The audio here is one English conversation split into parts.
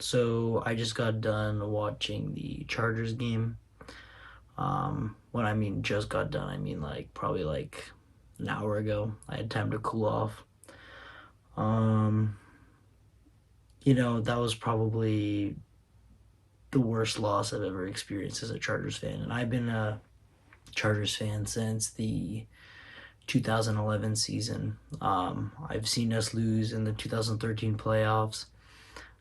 So I just got done watching the Chargers game. When I mean just got done, I mean like probably like an hour ago. I had time to cool off. Um, that was probably the worst loss I've ever experienced as a Chargers fan. And I've been a Chargers fan since the 2011 season. I've seen us lose in the 2013 playoffs.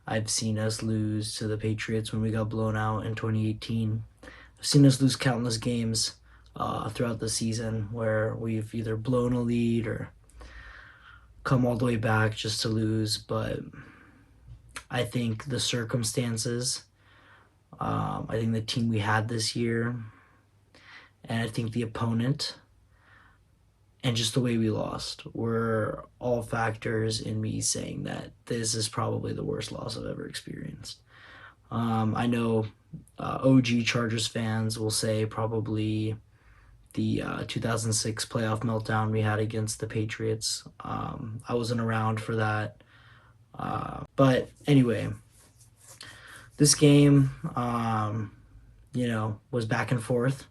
I've seen us lose to the Patriots when we got blown out in 2018. I've seen us lose countless games throughout the season where we've either blown a lead or come all the way back just to lose. But I think the circumstances, I think the team we had this year, and I think the opponent, and just the way we lost were all factors in me saying that this is probably the worst loss I've ever experienced. I know OG Chargers fans will say probably the 2006 playoff meltdown we had against the Patriots. I wasn't around for that. But anyway, this game, was back and forth.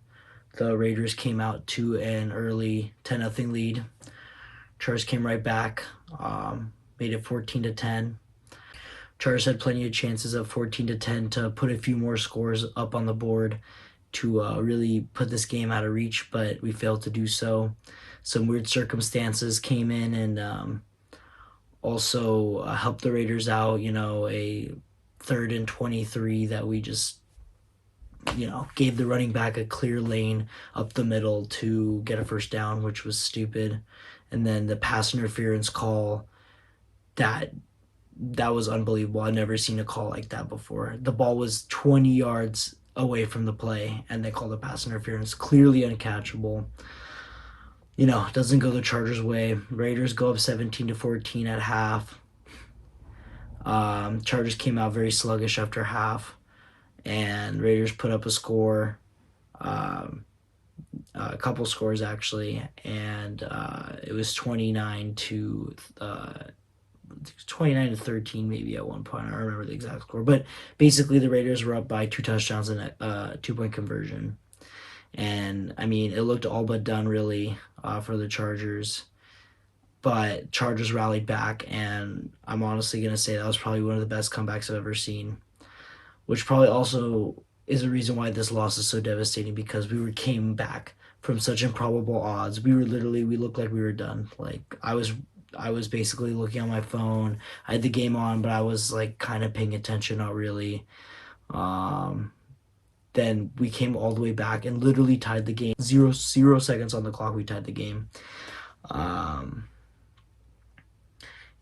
The Raiders came out to an early 10-0 lead. Chargers came right back, made it 14-10. Chargers had plenty of chances of 14-10 to put a few more scores up on the board to really put this game out of reach, but we failed to do so. Some weird circumstances came in and also helped the Raiders out. A 3rd and 23 that we just gave the running back a clear lane up the middle to get a first down, which was stupid. And then the pass interference call, that was unbelievable. I've never seen a call like that before. The ball was 20 yards away from the play, and they called a pass interference. Clearly uncatchable. Doesn't go the Chargers' way. Raiders go up 17-14 at half. Chargers came out very sluggish after half, and Raiders put up a score, a couple scores actually, and it was 29-13 maybe at one point. I don't remember the exact score, but basically the Raiders were up by 2 touchdowns and a 2-point conversion. And I mean, it looked all but done really for the Chargers, but Chargers rallied back, and I'm honestly going to say that was probably one of the best comebacks I've ever seen, which probably also is the reason why this loss is so devastating, because came back from such improbable odds. We looked like we were done. Like I was basically looking on my phone. I had the game on, but I was like kind of paying attention, not really. Then we came all the way back and literally tied the game. Zero seconds on the clock, we tied the game.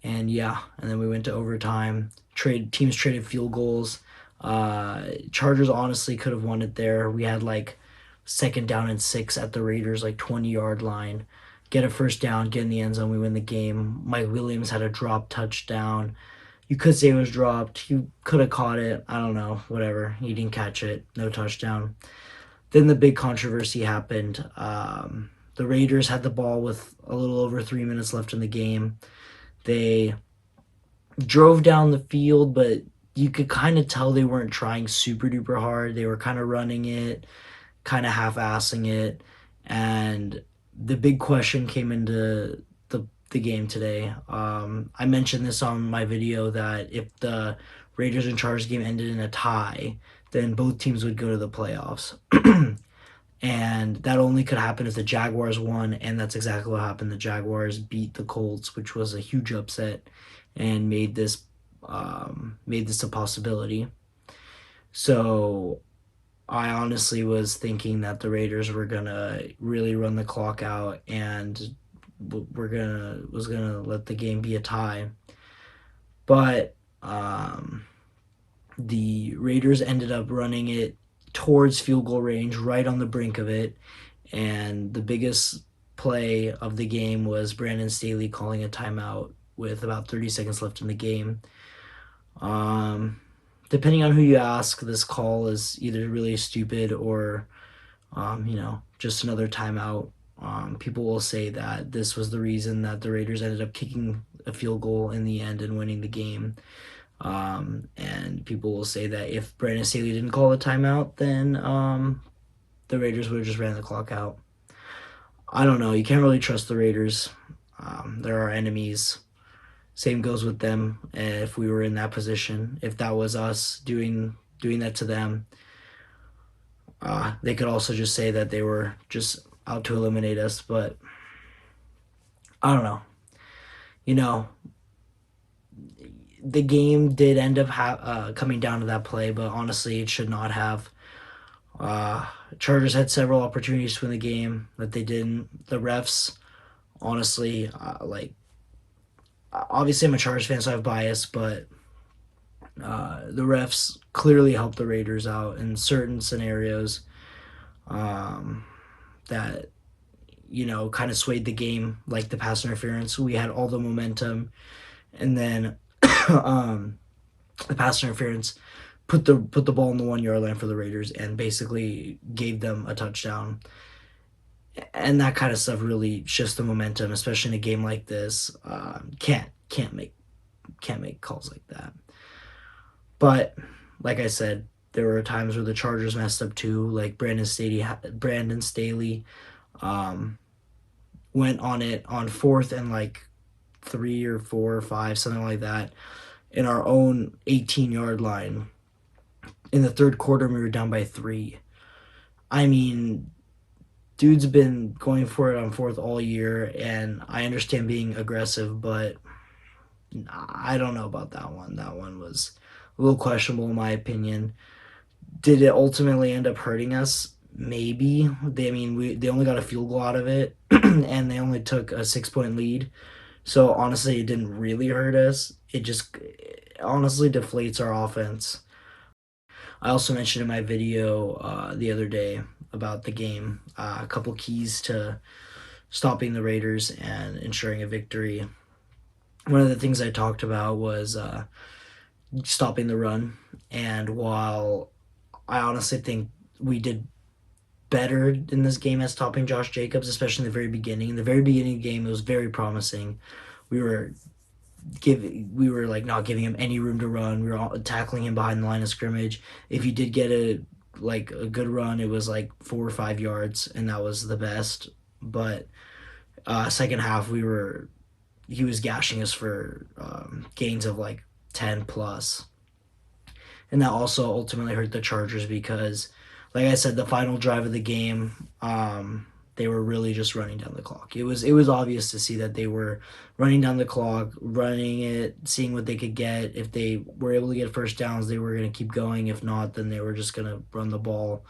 And then we went to overtime. Teams traded field goals. Chargers honestly could have won it there. We had like 2nd down and 6 at the Raiders like 20-yard line. Get a first down, get in the end zone, we win the game. Mike Williams had a drop touchdown. You could say it was dropped. He could have caught it. I don't know. Whatever. He didn't catch it. No touchdown. Then the big controversy happened. The Raiders had the ball with a little over 3 minutes left in the game. They drove down the field, but you could kind of tell they weren't trying super duper hard. They were kind of running it, kind of half-assing it. And the big question came into the game today. I mentioned this on my video that if the Raiders and Chargers game ended in a tie, then both teams would go to the playoffs. And that only could happen if the Jaguars won, and that's exactly what happened. The Jaguars beat the Colts, which was a huge upset, and made this a possibility. So I honestly was thinking that the Raiders were gonna really run the clock out and was gonna let the game be a tie. But the Raiders ended up running it towards field goal range, right on the brink of it. And the biggest play of the game was Brandon Staley calling a timeout with about 30 seconds left in the game. Depending on who you ask, this call is either really stupid or, just another timeout. People will say that this was the reason that the Raiders ended up kicking a field goal in the end and winning the game. And people will say that if Brandon Staley didn't call the timeout, then the Raiders would have just ran the clock out. I don't know. You can't really trust the Raiders. They're our enemies. Same goes with them. If we were in that position, if that was us doing that to them, they could also just say that they were just out to eliminate us. But I don't know. You know, the game did end up coming down to that play, but honestly, it should not have. Uh, Chargers had several opportunities to win the game that they didn't. The refs, honestly, obviously I'm a Chargers fan, so I have bias, but the refs clearly helped the Raiders out in certain scenarios um, that kind of swayed the game, like the pass interference. We had all the momentum, and then um, the pass interference put the ball in the 1 yard line for the Raiders and basically gave them a touchdown. And that kind of stuff really shifts the momentum, especially in a game like this. Can't make calls like that. But like I said, there were times where the Chargers messed up too. Like Brandon Staley um, went on it on fourth and like 3 or 4 or 5, something like that, in our own 18-yard line. In the third quarter, we were down by 3. I mean, dude's been going for it on fourth all year, and I understand being aggressive, but I don't know about that one. That one was a little questionable in my opinion. Did it ultimately end up hurting us? Maybe. They only got a field goal out of it, and they only took a 6 point lead. So honestly, it didn't really hurt us. It just honestly deflates our offense. I also mentioned in my video the other day about the game a couple keys to stopping the Raiders and ensuring a victory. One of the things I talked about was stopping the run. And while I honestly think we did better in this game at stopping Josh Jacobs, especially in the very beginning. In the very beginning of the game, it was very promising. We were we were not giving him any room to run. We were tackling him behind the line of scrimmage. If you did get a good run, it was like 4 or 5 yards, and that was the best. But second half, he was gashing us for gains of like 10 plus, and that also ultimately hurt the Chargers because, like I said, the final drive of the game, they were really just running down the clock. It was obvious to see that they were running down the clock, running it, seeing what they could get. If they were able to get first downs, they were going to keep going. If not, then they were just going to run the ball,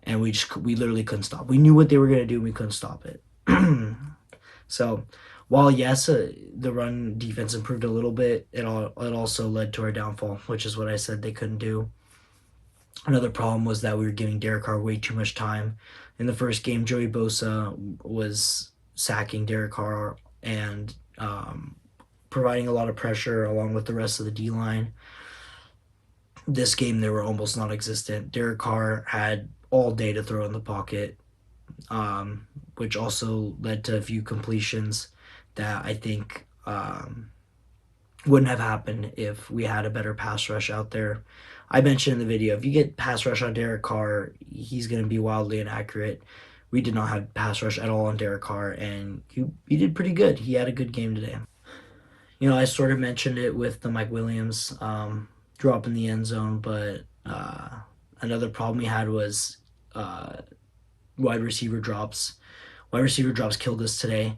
and we literally couldn't stop. We knew what they were going to do, and we couldn't stop it. So, while yes, the run defense improved a little bit, it also led to our downfall, which is what I said they couldn't do. Another problem was that we were giving Derek Carr way too much time. In the first game, Joey Bosa was sacking Derek Carr and providing a lot of pressure along with the rest of the D line. This game, they were almost non-existent. Derek Carr had all day to throw in the pocket, which also led to a few completions that I think wouldn't have happened if we had a better pass rush out there. I mentioned in the video, if you get pass rush on Derek Carr, he's going to be wildly inaccurate. We did not have pass rush at all on Derek Carr, and he did pretty good. He had a good game today. I sort of mentioned it with the Mike Williams drop in the end zone, but another problem we had was wide receiver drops. Wide receiver drops killed us today.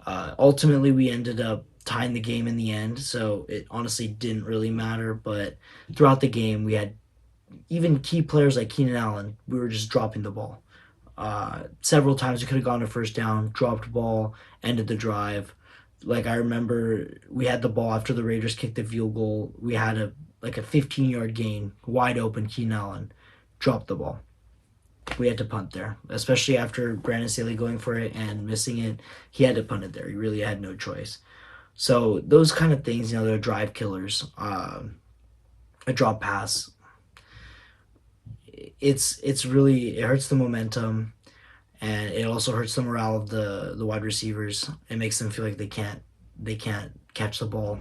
Ultimately, we ended up tying the game in the end, so it honestly didn't really matter. But throughout the game, we had even key players like Keenan Allen. We were just dropping the ball. Several times we could have gone to first down, dropped ball, ended the drive. Like I remember, we had the ball after the Raiders kicked the field goal. We had a 15-yard gain, wide open. Keenan Allen dropped the ball. We had to punt there, especially after Brandon Staley going for it and missing it. He had to punt it there. He really had no choice. So those kind of things, they're drive killers. A drop pass, it hurts the momentum, and it also hurts the morale of the wide receivers. It makes them feel like they can't catch the ball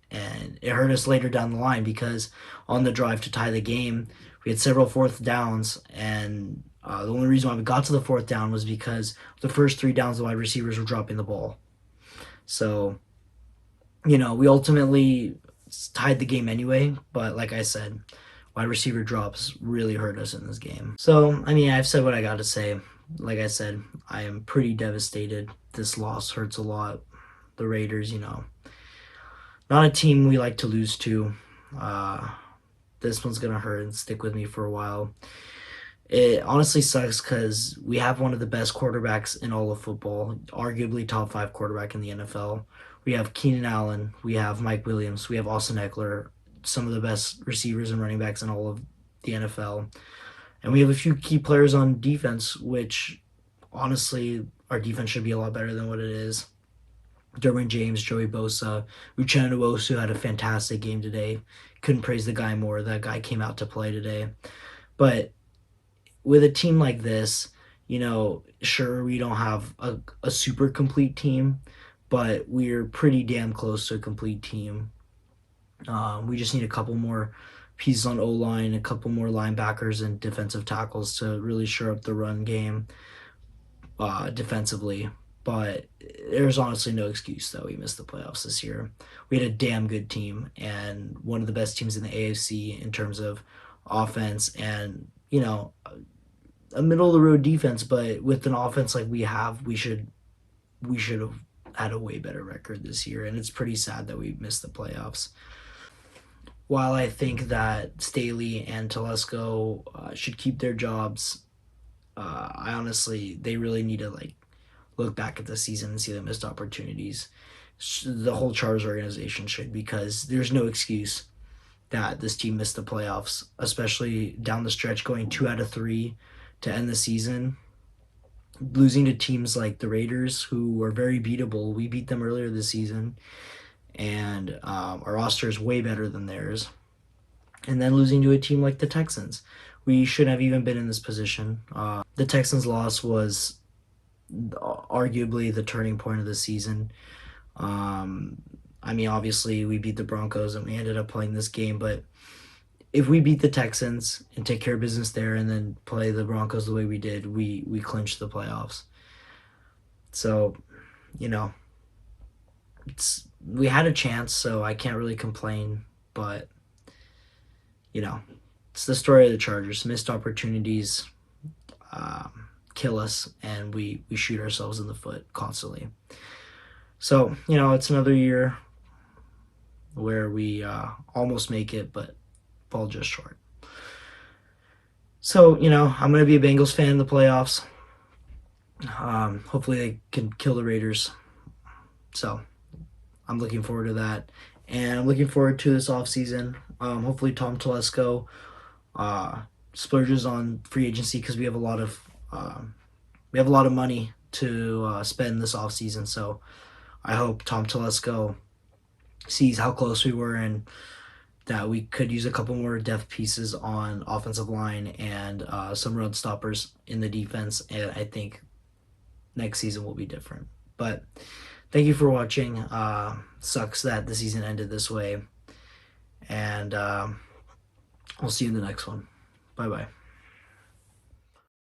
And it hurt us later down the line because on the drive to tie the game, we had several fourth downs, and the only reason why we got to the fourth down was because the first three downs the wide receivers were dropping the ball. So, we ultimately tied the game anyway, but like I said, wide receiver drops really hurt us in this game. So, I've said what I got to say. Like I said, I am pretty devastated. This loss hurts a lot. The Raiders, not a team we like to lose to. Uh, this one's going to hurt and stick with me for a while. It honestly sucks because we have one of the best quarterbacks in all of football, arguably top five quarterback in the NFL. We have Keenan Allen, we have Mike Williams, we have Austin Eckler, some of the best receivers and running backs in all of the NFL. And we have a few key players on defense, which honestly, our defense should be a lot better than what it is. Derwin James, Joey Bosa, Uchenna Nwosu had a fantastic game today. Couldn't praise the guy more. That guy came out to play today. But with a team like this, sure, we don't have a super complete team, but we're pretty damn close to a complete team. We just need a couple more pieces on O-line, a couple more linebackers and defensive tackles to really shore up the run game defensively. But there's honestly no excuse that we missed the playoffs this year. We had a damn good team and one of the best teams in the AFC in terms of offense and, a middle of the road defense, but with an offense like we have, we should have had a way better record this year, and it's pretty sad that we missed the playoffs. While I think that Staley and Telesco should keep their jobs, I honestly they really need to look back at the season and see the missed opportunities. The whole Chargers organization should, because there's no excuse that this team missed the playoffs, especially down the stretch, going 2 out of 3 to end the season, losing to teams like the Raiders, who were very beatable. We beat them earlier this season, and our roster is way better than theirs. And then losing to a team like the Texans. We shouldn't have even been in this position. The Texans' loss was arguably the turning point of the season. Obviously, we beat the Broncos and we ended up playing this game, but if we beat the Texans and take care of business there and then play the Broncos the way we did, we clinched the playoffs. So, you know, we had a chance, so I can't really complain, but it's the story of the Chargers. Missed opportunities kill us, and we shoot ourselves in the foot constantly. So, it's another year where we almost make it, but fall just short. So, I'm going to be a Bengals fan in the playoffs. Hopefully they can kill the Raiders. So, I'm looking forward to that. And I'm looking forward to this offseason. Hopefully Tom Telesco splurges on free agency, because we have a lot of money to spend this offseason. So I hope Tom Telesco sees how close we were and that we could use a couple more depth pieces on offensive line and some run stoppers in the defense. And I think next season will be different. But thank you for watching. Sucks that the season ended this way. And we'll see you in the next one. Bye-bye.